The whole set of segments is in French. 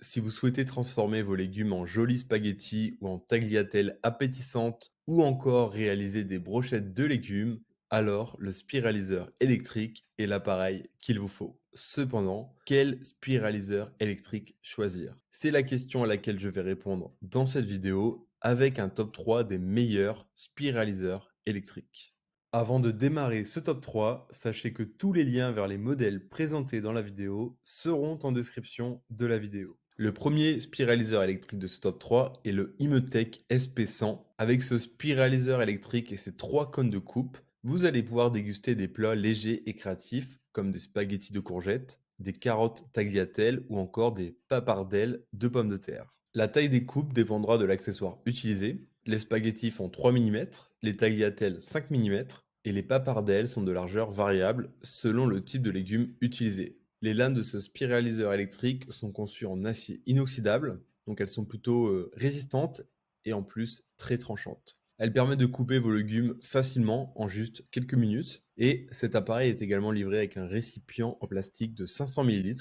Si vous souhaitez transformer vos légumes en jolis spaghettis ou en tagliatelles appétissantes ou encore réaliser des brochettes de légumes, alors le spiraliseur électrique est l'appareil qu'il vous faut. Cependant, quel spiraliseur électrique choisir? C'est la question à laquelle je vais répondre dans cette vidéo avec un top 3 des meilleurs spiraliseurs électriques. Avant de démarrer ce top 3, sachez que tous les liens vers les modèles présentés dans la vidéo seront en description de la vidéo. Le premier spiraliseur électrique de ce top 3 est le Imetech SP100. Avec ce spiraliseur électrique et ses 3 cônes de coupe, vous allez pouvoir déguster des plats légers et créatifs comme des spaghettis de courgettes, des carottes tagliatelles ou encore des papardelles de pommes de terre. La taille des coupes dépendra de l'accessoire utilisé. Les spaghettis font 3 mm, les tagliatelles 5 mm et les papardelles sont de largeur variable selon le type de légumes utilisé. Les lames de ce spiraliseur électrique sont conçues en acier inoxydable, donc elles sont plutôt résistantes et en plus très tranchantes. Elles permettent de couper vos légumes facilement en juste quelques minutes et cet appareil est également livré avec un récipient en plastique de 500 ml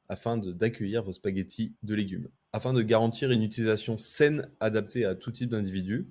afin d'accueillir vos spaghettis de légumes. Afin de garantir une utilisation saine adaptée à tout type d'individu,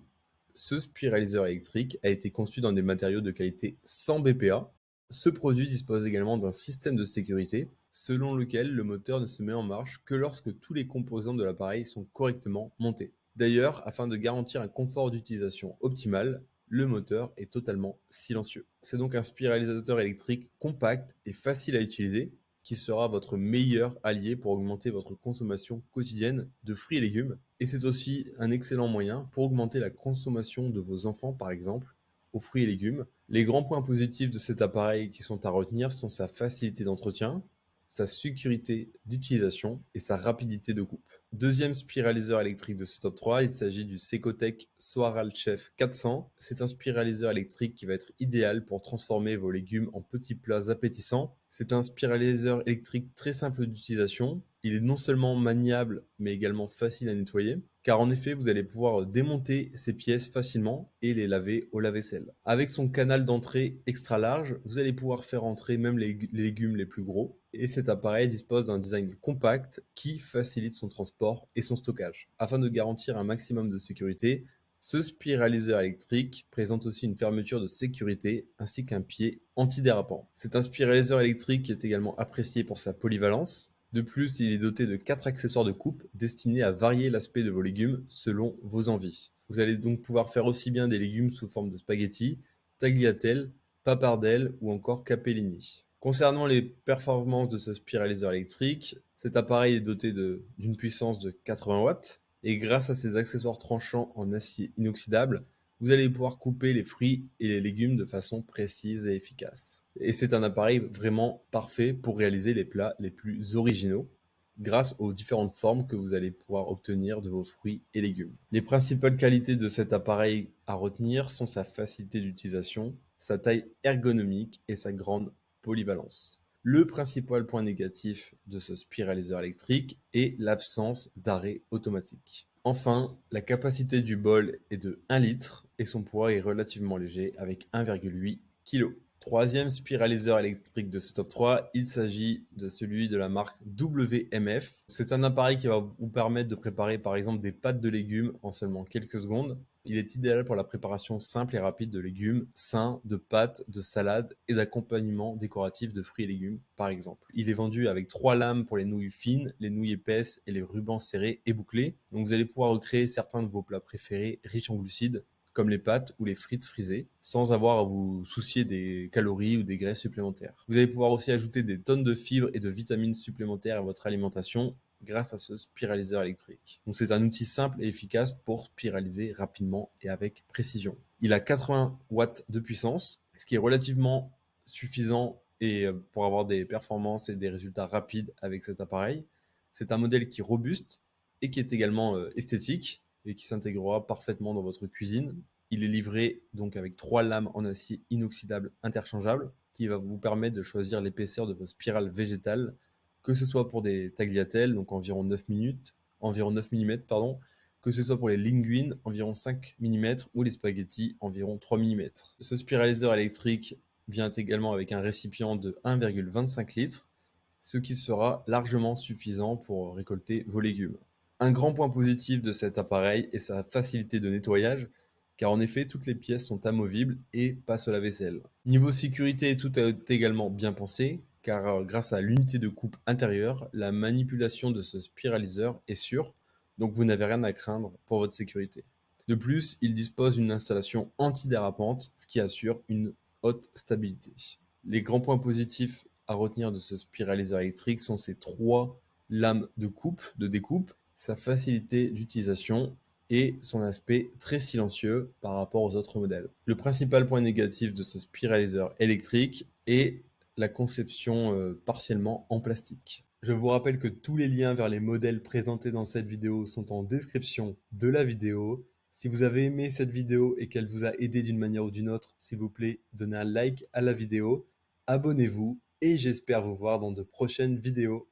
ce spiraliseur électrique a été conçu dans des matériaux de qualité sans BPA. Ce produit dispose également d'un système de sécurité selon lequel le moteur ne se met en marche que lorsque tous les composants de l'appareil sont correctement montés. D'ailleurs, afin de garantir un confort d'utilisation optimal, le moteur est totalement silencieux. C'est donc un spiralisateur électrique compact et facile à utiliser qui sera votre meilleur allié pour augmenter votre consommation quotidienne de fruits et légumes. Et c'est aussi un excellent moyen pour augmenter la consommation de vos enfants, par exemple, aux fruits et légumes. Les grands points positifs de cet appareil qui sont à retenir sont sa facilité d'entretien, sa sécurité d'utilisation et sa rapidité de coupe. Deuxième spiraliseur électrique de ce top 3, il s'agit du Secotech Soaralchef 400. C'est un spiraliseur électrique qui va être idéal pour transformer vos légumes en petits plats appétissants. C'est un spiraliseur électrique très simple d'utilisation. Il est non seulement maniable, mais également facile à nettoyer, car en effet, vous allez pouvoir démonter ces pièces facilement et les laver au lave-vaisselle. Avec son canal d'entrée extra large, vous allez pouvoir faire entrer même les légumes les plus gros, et cet appareil dispose d'un design compact qui facilite son transport et son stockage. Afin de garantir un maximum de sécurité, ce spiraliseur électrique présente aussi une fermeture de sécurité ainsi qu'un pied antidérapant. C'est un spiraliseur électrique qui est également apprécié pour sa polyvalence. De plus, il est doté de 4 accessoires de coupe destinés à varier l'aspect de vos légumes selon vos envies. Vous allez donc pouvoir faire aussi bien des légumes sous forme de spaghettis, tagliatelles, papardelles ou encore capellini. Concernant les performances de ce spiraliseur électrique, cet appareil est doté d'une puissance de 80 watts et grâce à ses accessoires tranchants en acier inoxydable, vous allez pouvoir couper les fruits et les légumes de façon précise et efficace. Et c'est un appareil vraiment parfait pour réaliser les plats les plus originaux grâce aux différentes formes que vous allez pouvoir obtenir de vos fruits et légumes. Les principales qualités de cet appareil à retenir sont sa facilité d'utilisation, sa taille ergonomique et sa grande polyvalence. Le principal point négatif de ce spiraliseur électrique est l'absence d'arrêt automatique. Enfin, la capacité du bol est de 1 litre et son poids est relativement léger avec 1,8 kg. Troisième spiraliseur électrique de ce top 3, il s'agit de celui de la marque WMF. C'est un appareil qui va vous permettre de préparer par exemple des pâtes de légumes en seulement quelques secondes. Il est idéal pour la préparation simple et rapide de légumes sains, de pâtes, de salades et d'accompagnement décoratif de fruits et légumes par exemple. Il est vendu avec 3 lames pour les nouilles fines, les nouilles épaisses et les rubans serrés et bouclés. Donc vous allez pouvoir recréer certains de vos plats préférés riches en glucides comme les pâtes ou les frites frisées, sans avoir à vous soucier des calories ou des graisses supplémentaires. Vous allez pouvoir aussi ajouter des tonnes de fibres et de vitamines supplémentaires à votre alimentation grâce à ce spiraliseur électrique. Donc c'est un outil simple et efficace pour spiraliser rapidement et avec précision. Il a 80 watts de puissance, ce qui est relativement suffisant et pour avoir des performances et des résultats rapides avec cet appareil. C'est un modèle qui est robuste et qui est également esthétique et qui s'intégrera parfaitement dans votre cuisine. Il est livré donc avec 3 lames en acier inoxydable interchangeables qui va vous permettre de choisir l'épaisseur de vos spirales végétales, que ce soit pour des tagliatelles, donc environ 9 mm, pardon, que ce soit pour les linguines, environ 5 mm, ou les spaghettis, environ 3 mm. Ce spiraliseur électrique vient également avec un récipient de 1,25 litres. ce qui sera largement suffisant pour récolter vos légumes. Un grand point positif de cet appareil est sa facilité de nettoyage, car en effet, toutes les pièces sont amovibles et passent au lave-vaisselle. Niveau sécurité, tout est également bien pensé, car grâce à l'unité de coupe intérieure, la manipulation de ce spiraliseur est sûre, donc vous n'avez rien à craindre pour votre sécurité. De plus, il dispose d'une installation antidérapante, ce qui assure une haute stabilité. Les grands points positifs à retenir de ce spiraliseur électrique sont ses 3 lames de découpe, sa facilité d'utilisation et son aspect très silencieux par rapport aux autres modèles. Le principal point négatif de ce spiraliseur électrique est la conception partiellement en plastique. Je vous rappelle que tous les liens vers les modèles présentés dans cette vidéo sont en description de la vidéo. Si vous avez aimé cette vidéo et qu'elle vous a aidé d'une manière ou d'une autre, s'il vous plaît, donnez un like à la vidéo, abonnez-vous et j'espère vous voir dans de prochaines vidéos.